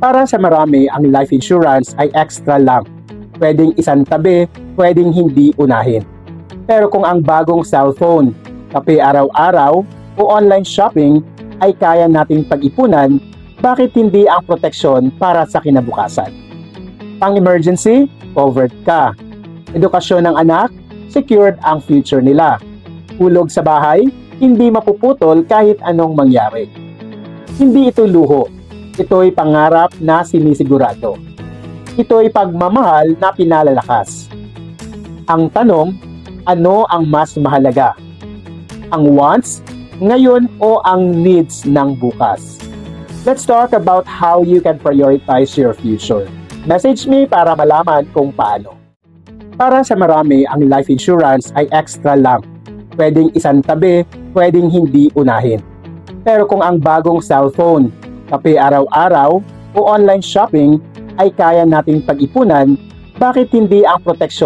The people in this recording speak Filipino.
Para sa marami, ang life insurance ay extra lang. Pwedeng isang tabi, pwedeng hindi unahin. Pero kung ang bagong cellphone, kape araw-araw, o online shopping ay kaya nating pag-ipunan, bakit hindi ang proteksyon para sa kinabukasan? Pang-emergency, covered ka. Edukasyon ng anak, secured ang future nila. Hulog sa bahay, hindi mapuputol kahit anong mangyari. Hindi ito luho. Ito'y pangarap na sinisigurado. Ito'y pagmamahal na pinalalakas. Ang tanong, ano ang mas mahalaga? Ang wants, ngayon o ang needs ng bukas? Let's talk about how you can prioritize your future. Message me para malaman kung paano. Para sa marami, ang life insurance ay extra lang. Pwedeng isang tabi, pwedeng hindi unahin. Pero kung ang bagong cellphone, kape araw-araw, o online shopping ay kaya nating pag-ipunan, bakit hindi ang proteksyon